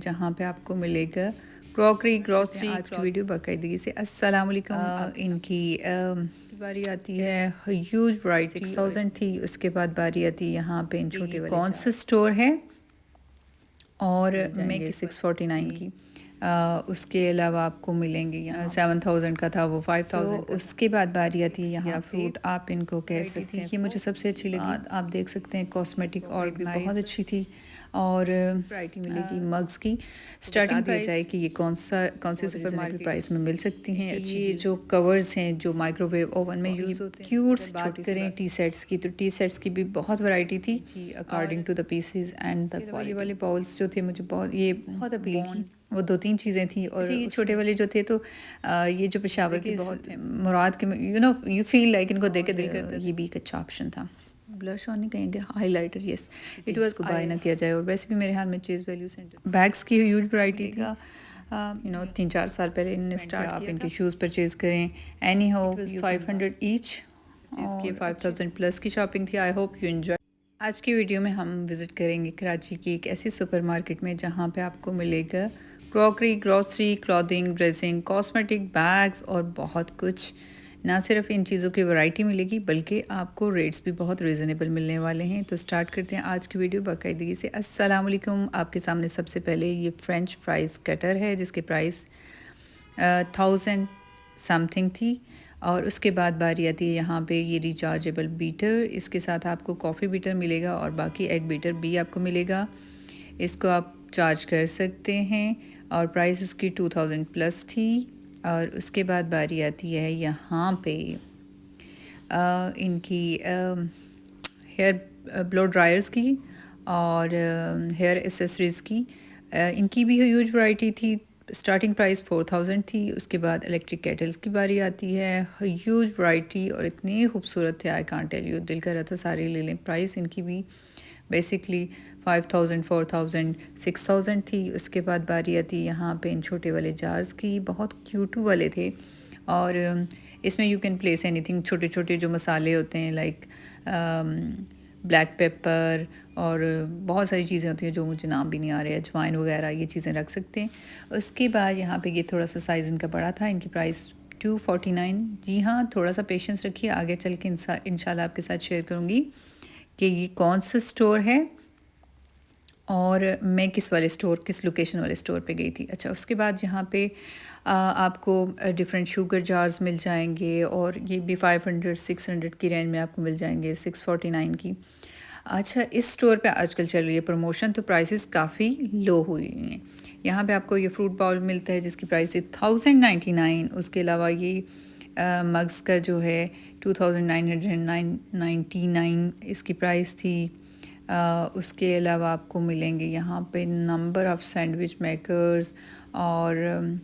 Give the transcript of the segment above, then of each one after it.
जहाँ पे आपको मिलेगा क्रॉकरी ग्रॉसरी। आज की वीडियो बाकायदगी से अस्सलाम वालेकुम। इनकी बारी आती है ह्यूज वैरायटी 6000 थी, उसके बाद बारी आती है यहाँ पे इन छोटे वाले कौन सा स्टोर है और मैं कि 649 की उसके अलावा आपको मिलेंगे यहाँ 7000 का था वो 5000 का। उसके बाद बारी आती है यहाँ फ्रूट आप इनको कह सकते हैं। ये मुझे सबसे अच्छी लगी। आप देख सकते हैं कॉस्मेटिक और भी बहुत अच्छी थी और वैरायटी मिलेगी मग्स की। स्टार्टिंग दिया जाए कि ये कौन सी सुपरमार्केट प्राइस में मिल सकती हैं। ये जो कवर्स हैं जो माइक्रोवेव ओवन में यूज़ होते हैं। क्यूट्स बात करें टी सेट्स की, तो टी सेट्स की भी बहुत वैरायटी थी according to the pieces and the quality. वाले बाउल्स जो थे मुझे बहुत अपील की। वो 2-3 चीज़ें थी और ये छोटे वाले जो थे तो ये जो पेशावर के बहुत मुराद के यू फील लाइक इनको देख के दिल करता है। ये भी एक अच्छा ऑप्शन था। ब्लश ऑन नहीं कहेंगे, हाइलाइटर। यस, इट वाज को बाय ना किया जाए। और वैसे भी मेरे हाल में चीज़ वैल्यू सेंटर बैग्स की ह्यूज वैरायटी थी। 3-4 साल पहले इन्होंने स्टार्ट किया। आप इनके शूज़ परचेज़ करें। एनी हाउ 500 ईच की 5000 प्लस की शॉपिंग थी। I hope you enjoy. आज की वीडियो में हम विज़िट करेंगे कराची की एक ऐसी सुपरमार्केट में जहाँ पे आपको मिलेगा crockery grocery clothing dressing cosmetic bags और बहुत कुछ। ना सिर्फ इन चीज़ों की वैरायटी मिलेगी बल्कि आपको रेट्स भी बहुत रीज़नेबल मिलने वाले हैं। तो स्टार्ट करते हैं आज की वीडियो बाकायदगी से। अस्सलाम वालेकुम। आपके सामने सबसे पहले ये फ्रेंच फ्राइज़ कटर है जिसकी प्राइस 1000 समथिंग थी। और उसके बाद बारी आती है यहाँ पे ये रिचार्जेबल बीटर। इसके साथ आपको कॉफ़ी बीटर मिलेगा और बाकी एग बीटर भी आपको मिलेगा। इसको आप चार्ज कर सकते हैं और प्राइस उसकी 2000 प्लस थी। और उसके बाद बारी आती है यहाँ पे इनकी हेयर ब्लो ड्रायर्स की और हेयर एसेसरीज़ की। इनकी भी ह्यूज वैरायटी थी। स्टार्टिंग प्राइस 4000 थी। उसके बाद इलेक्ट्रिक केटल्स की बारी आती है। ह्यूज वैरायटी और इतने खूबसूरत थे, आई कांट टेल यू। दिल कर रहा था सारे ले लें। प्राइस इनकी भी बेसिकली 5000 4000 6000 थी। उसके बाद बारी आती है यहाँ पे इन छोटे वाले जार्स की। बहुत क्यूटू वाले थे और इसमें यू कैन प्लेस एनीथिंग। छोटे छोटे जो मसाले होते हैं लाइक ब्लैक पेपर और बहुत सारी चीज़ें होती हैं जो मुझे नाम भी नहीं आ रहे, अजवाइन वगैरह, ये चीज़ें रख सकते हैं। उसके बाद यहाँ पे ये थोड़ा सा साइज़ इनका बड़ा था। इनकी प्राइस 249। जी हाँ, थोड़ा सा पेशेंस रखिए, आगे चल के इंशाल्लाह आपके साथ शेयर करूँगी कि ये कौन सा स्टोर है और मैं किस लोकेशन वाले स्टोर पे गई थी। अच्छा, उसके बाद यहाँ पे आपको डिफरेंट शुगर जार्स मिल जाएंगे और ये भी 500-600 की रेंज में आपको मिल जाएंगे 649 की। अच्छा, इस स्टोर पे आजकल चल रही है प्रमोशन, तो प्राइसेस काफ़ी लो हुई हैं। यहाँ पे आपको ये फ्रूट बाउल मिलता है जिसकी प्राइस थी 1099। उसके अलावा ये मग्स का जो है 2999 इसकी प्राइस थी। उसके अलावा आपको मिलेंगे यहाँ पे नंबर ऑफ़ सैंडविच मेकर्स और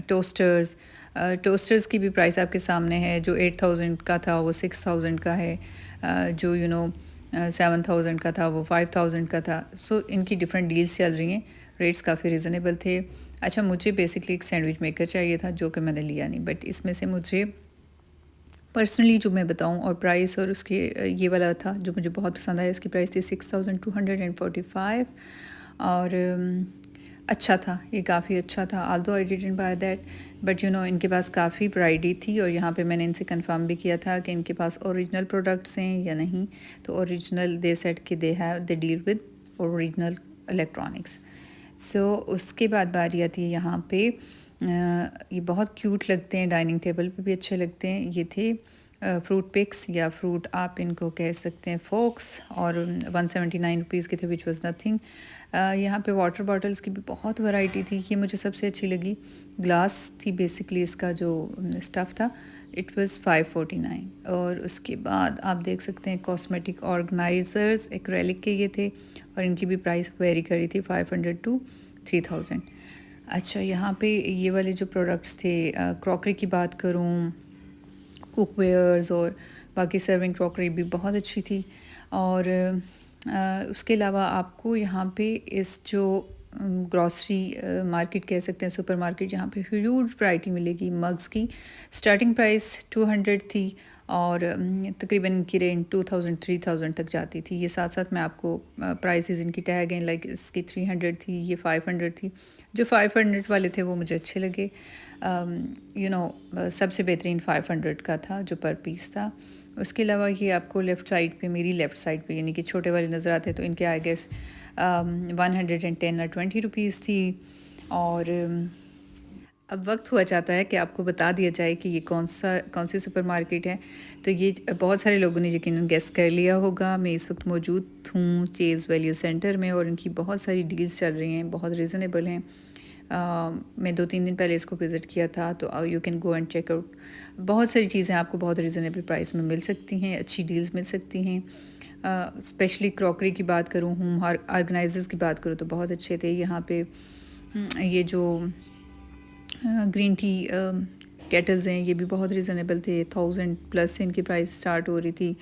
टोस्टर्स। टोस्टर्स की भी प्राइस आपके सामने है। जो 8000 का था वो 6000 का है। जो 7000 का था वो 5000 का था। सो इनकी डिफरेंट डील्स चल रही हैं। रेट्स काफ़ी रिजनेबल थे। अच्छा, मुझे बेसिकली एक सैंडविच मेकर चाहिए था जो कि मैंने लिया नहीं, बट इसमें से मुझे पर्सनली जो मैं बताऊं और प्राइस और उसके ये वाला था जो मुझे बहुत पसंद आया। इसकी प्राइस थी 6245 और अच्छा था, ये काफ़ी अच्छा था। Aldous I didn't by that, but इनके पास काफ़ी वैरायटी थी और यहाँ पे मैंने इनसे कंफर्म भी किया था कि इनके पास ओरिजिनल प्रोडक्ट्स हैं या नहीं। तो ओरिजिनल दे सेड कि they deal with original electronics. So उसके बाद बारी आती है यहाँ पे ये बहुत क्यूट लगते हैं, डाइनिंग टेबल पे भी अच्छे लगते हैं। ये थे फ्रूट पिक्स या फ्रूट आप इनको कह सकते हैं फोक्स और 179 रुपीज़ के थे, विच वाज नथिंग। यहाँ पे वाटर बॉटल्स की भी बहुत वैरायटी थी। ये मुझे सबसे अच्छी लगी। ग्लास थी बेसिकली, इसका जो स्टफ़ था इट वाज 549। और उसके बाद आप देख सकते हैं कॉस्मेटिक ऑर्गेनाइज़र्स एक्रेलिक के ये थे और इनकी भी प्राइस वेरी करी थी 500 to 3000। अच्छा, यहाँ पे ये वाले जो प्रोडक्ट्स थे, क्रॉकरी की बात करूँ, कुकवेयर्स और बाकी सर्विंग क्रॉकरी भी बहुत अच्छी थी। और उसके अलावा आपको यहाँ पे इस जो ग्रॉसरी मार्केट कह सकते हैं, सुपर मार्केट, जहाँ पे ह्यूज वैरायटी मिलेगी मग्स की। स्टार्टिंग प्राइस 200 थी और तकरीबन इनकी रेंज 2000 3000 तक जाती थी। ये साथ साथ मैं आपको प्राइसेस इनकी टैग हैं, लाइक इसकी 300 थी, ये 500 थी। जो 500 वाले थे वो मुझे अच्छे लगे। सबसे बेहतरीन 500 का था जो पर पीस था। उसके अलावा ये आपको लेफ़्ट साइड पे, मेरी लेफ़्ट साइड पे, यानी कि छोटे वाले नज़र आते हैं, तो इनके आई गेस 110 और 20 रुपीज़ थी। और अब वक्त हुआ चाहता है कि आपको बता दिया जाए कि ये कौन सी सुपर मार्केट है। तो ये बहुत सारे लोगों ने यकीनन गेस कर लिया होगा। मैं इस वक्त मौजूद हूँ चेज़ वैल्यू सेंटर में और इनकी बहुत सारी डील्स चल रही हैं, बहुत रीज़नेबल हैं। मैं 2-3 दिन पहले इसको विज़िट किया था, तो you can go and check out. बहुत सारी चीज़ें आपको बहुत रीज़नेबल प्राइस में मिल सकती हैं, अच्छी डील्स मिल सकती हैं। स्पेशली क्रॉकरी की बात करूँ, होम ऑर्गेनाइजर्स की बात करूँ तो बहुत अच्छे थे यहाँ पे। ये जो ग्रीन टी केटल्स हैं ये भी बहुत रीज़नेबल थे, 1000+ से इनकी प्राइस स्टार्ट हो रही थी।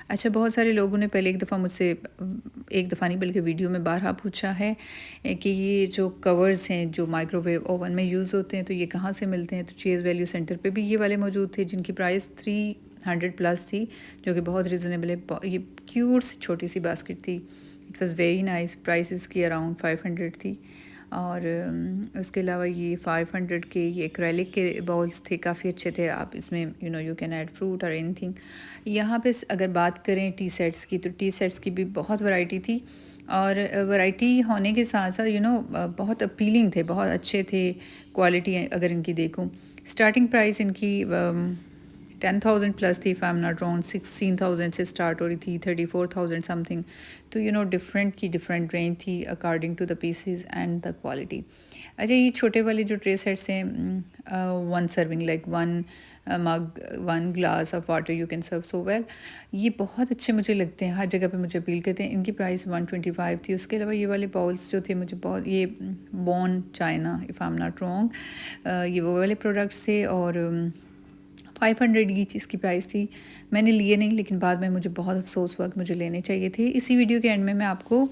अच्छा, बहुत सारे लोगों ने पहले एक दफ़ा मुझसे, एक दफ़ा नहीं बल्कि वीडियो में बारहा पूछा है कि ये जो कवर्स हैं जो माइक्रोवेव ओवन में यूज़ होते हैं तो ये कहाँ से मिलते हैं। तो चेज़ वैल्यू सेंटर पे भी ये वाले मौजूद थे जिनकी प्राइस 300+ थी, जो कि बहुत रीज़नेबल है। ये क्यूट सी छोटी सी बास्केट थी, it was very nice. Price इसकी अराउंड 500 थी। और उसके अलावा ये 500 के ये एक्रेलिक के बॉल्स थे, काफ़ी अच्छे थे। आप इसमें यू कैन ऐड फ्रूट और एनीथिंग। यहाँ पे अगर बात करें टी सेट्स की, तो टी सेट्स की भी बहुत वैरायटी थी और वैरायटी होने के साथ साथ बहुत अपीलिंग थे, बहुत अच्छे थे। क्वालिटी अगर इनकी देखूँ, स्टार्टिंग प्राइस इनकी 10,000+ थी, if I am not wrong. 16,000 से स्टार्ट हो रही थी, 34,000 समथिंग। तो डिफरेंट की डिफरेंट रेंज थी according to the pieces and the quality. अच्छा, ये छोटे वाले जो ट्रे सेट्स हैं, 1 serving, like 1 mug, 1 glass of water you can serve so well, ये बहुत अच्छे मुझे लगते हैं, हर जगह पे मुझे अपील करते हैं। इनकी प्राइस 125 थी। उसके अलावा ये वाले बाउल्स जो थे मुझे बहुत, ये bone China, if I am not wrong, ये वो वाले प्रोडक्ट्स थे और 500 ईच इसकी प्राइस थी। मैंने लिए नहीं, लेकिन बाद में मुझे बहुत अफसोस हुआ कि मुझे लेने चाहिए थे। इसी वीडियो के एंड में मैं आपको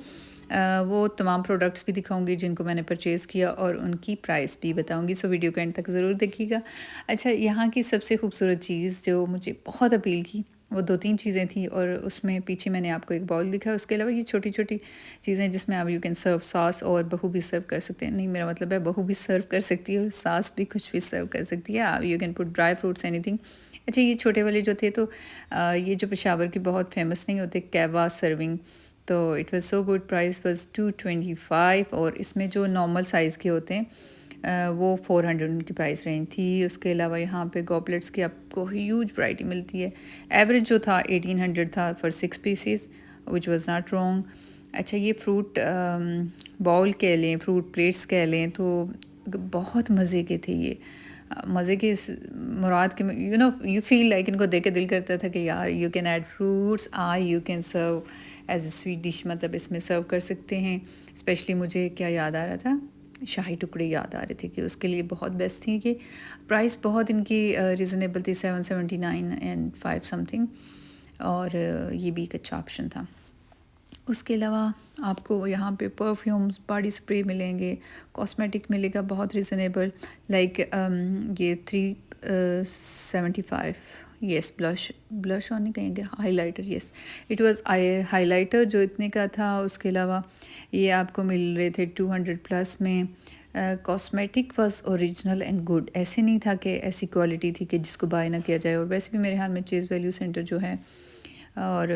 वो तमाम प्रोडक्ट्स भी दिखाऊंगी जिनको मैंने परचेज़ किया और उनकी प्राइस भी बताऊंगी। सो वीडियो के एंड तक ज़रूर देखिएगा। अच्छा, यहाँ की सबसे खूबसूरत चीज़ जो मुझे बहुत अपील की, वो 2-3 चीज़ें थी और उसमें पीछे मैंने आपको एक बाउल दिखा। उसके अलावा ये छोटी छोटी चीज़ें जिसमें आप यू कैन सर्व सॉस, और बहू भी सर्व कर सकते हैं। नहीं, मेरा मतलब है बहू भी सर्व कर सकती है और सॉस भी कुछ भी सर्व कर सकती है। आप you can put dry fruits, anything. अच्छा, ये छोटे वाले जो थे, तो ये जो पेशावर की बहुत फेमस नहीं होते, कैवा सर्विंग, तो it was so good. Price was 225 और इसमें जो नॉर्मल साइज़ के होते हैं वो 400 उनकी प्राइस रेंज थी। उसके अलावा यहाँ पे गॉबलेट्स की आपको ह्यूज वैरायटी मिलती है। एवरेज जो था 1800 था for 6 pieces, which was not wrong. अच्छा, ये फ्रूट बाउल कह लें, फ्रूट प्लेट्स कह लें, तो बहुत मज़े के थे ये। मज़े की मुराद के, यू फील लाइक इनको देख के दिल करता था कि यार you can add fruits, you can serve as a sweet dish, मतलब इसमें सर्व कर सकते हैं। स्पेशली मुझे क्या याद आ रहा था, शाही टुकड़े याद आ रहे थे कि उसके लिए बहुत बेस्ट थी। कि प्राइस बहुत इनकी रीज़नेबल थी, 779 एंड 5 समथिंग, और ये भी एक अच्छा ऑप्शन था। उसके अलावा आपको यहाँ पे परफ्यूम्स, बॉडी स्प्रे मिलेंगे, कॉस्मेटिक मिलेगा बहुत रीज़नेबल, लाइक ये 375, येस, ब्लश ऑन नहीं कहेंगे, highlighter, yes, it was highlighter जो इतने का था। उसके अलावा ये आपको मिल रहे थे 200+ में। Cosmetic was original and good, ऐसे नहीं था कि ऐसी क्वालिटी थी कि जिसको बाय ना किया जाए। और वैसे भी मेरे ख्याल में चेज़ वैल्यू सेंटर जो है और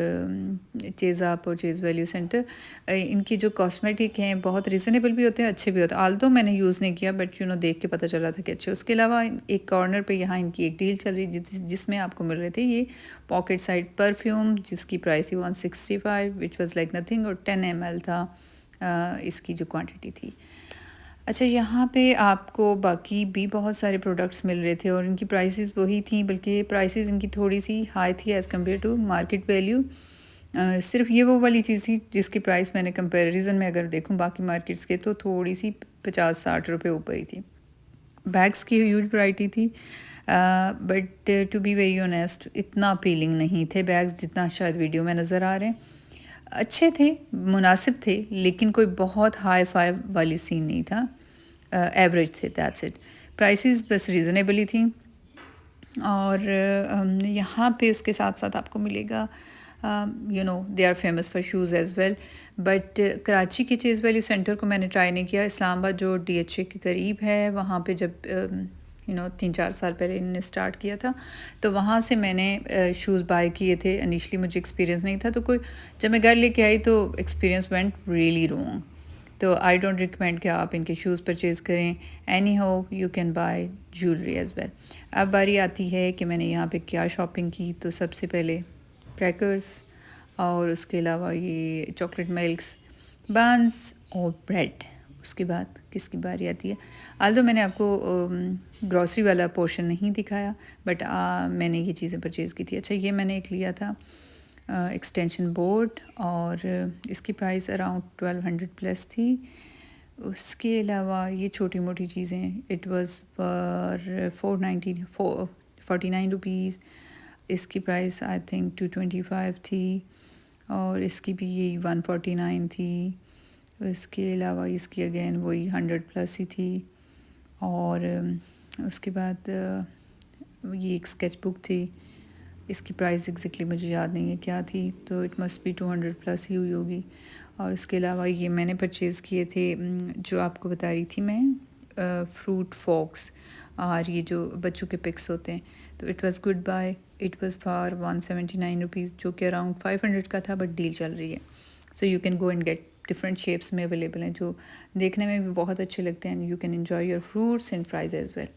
चेज़ आप और चेज़ वैल्यू सेंटर, इनकी जो कॉस्मेटिक हैं बहुत रीज़नेबल भी होते हैं, अच्छे भी होते हैं। आल्दो मैंने यूज़ नहीं किया, बट देख के पता चला था कि अच्छे। उसके अलावा एक कॉर्नर पे यहाँ इनकी एक डील चल रही जिसमें आपको मिल रहे थे ये पॉकेट साइड परफ्यूम, जिसकी प्राइस थी 165, विच वॉज़ लाइक नथिंग, और 10 ml था इसकी जो क्वान्टिटी थी। अच्छा, यहाँ पे आपको बाकी भी बहुत सारे प्रोडक्ट्स मिल रहे थे और इनकी प्राइसेस वही थी, बल्कि प्राइसेस इनकी थोड़ी सी हाई थी as compare to market value. सिर्फ ये वो वाली चीज़ थी जिसकी प्राइस मैंने कंपैरिजन में अगर देखूँ बाकी मार्केट्स के, तो थोड़ी सी 50-60 रुपये ऊपर ही थी। बैग्स की ह्यूज वैरायटी थी, but to be very honest इतना अपीलिंग नहीं थे बैग्स जितना शायद वीडियो में नज़र आ रहे हैं। अच्छे थे, मुनासिब थे, लेकिन कोई बहुत हाई फाई वाली सीन नहीं था, एवरेज थे, दैट्स इट। प्राइसेस बस रीज़नेबल ही थी। और यहाँ पे उसके साथ साथ आपको मिलेगा, you know they are famous for shoes as well, but Karachi के चेज़ वैली सेंटर को मैंने ट्राई नहीं किया। इस्लामाबाद जो DHA के करीब है, वहाँ पे जब यू नो 3-4 साल पहले इन्होंने स्टार्ट किया था, तो वहाँ से मैंने शूज़ बाय किए थे। इनिशली मुझे एक्सपीरियंस नहीं था, तो कोई जब मैं घर लेके आई तो एक्सपीरियंस वेंट रियली रॉन्ग। तो आई डोंट रिकमेंड कि आप इनके शूज़ परचेज़ करें। Any how you can buy jewellery as well. अब बारी आती है कि मैंने यहाँ पे क्या शॉपिंग की। तो सबसे पहले क्रैकर्स, और उसके अलावा ये चॉकलेट मिल्क्स, बंस और ब्रेड। उसके बाद किसकी बारी आती है? आल्दो मैंने आपको ग्रॉसरी वाला पोर्शन नहीं दिखाया, बट मैंने ये चीज़ें परचेज़ की थी। अच्छा, ये मैंने एक लिया था एक्सटेंशन बोर्ड, और इसकी प्राइस अराउंड 1200 प्लस थी। उसके अलावा ये छोटी मोटी चीज़ें, इट वाज फॉर 49 रुपीज़। इसकी प्राइस आई थिंक 225 थी, और इसकी भी यही 149 थी। उसके अलावा इसकी अगेन वही 100 प्लस ही थी। और उसके बाद ये एक स्केच बुक थी। इसकी प्राइस एग्जैक्टली मुझे याद नहीं है क्या थी, तो इट मस्ट बी 200 प्लस ही हुई होगी। और उसके अलावा ये मैंने परचेज़ किए थे, जो आपको बता रही थी मैं, फ्रूट फॉक्स, और ये जो बच्चों के पिक्स होते हैं। तो it was good buy, it was for 179 rupees, जो कि अराउंड 500 का था, बट डील चल रही है। So you can go and get, different shapes में अवेलेबल हैं, जो देखने में भी बहुत अच्छे लगते हैं। You can enjoy your fruits and fries as well.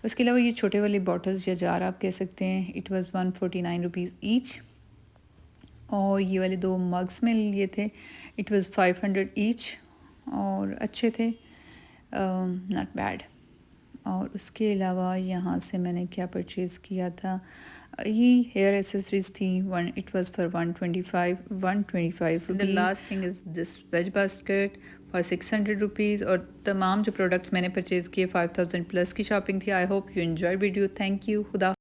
उसके अलावा ये छोटे वाले बॉटल्स या जार आप कह सकते हैं, इट वाज़ 149 रुपीज़ ईच। और ये वाले 2 मग्स में लिए थे, इट वाज़ 500 ईच, और अच्छे थे, नॉट बैड। और उसके अलावा यहाँ से मैंने क्या परचेज़ किया था, ये हेयर एसेसरीज थी, it was for 125 rupees. The last thing is this veg basket for 600 rupees. और तमाम जो प्रोडक्ट्स मैंने परचेज़ किए, 5000 प्लस की शॉपिंग थी। I hope you enjoy video. Thank you. खुदा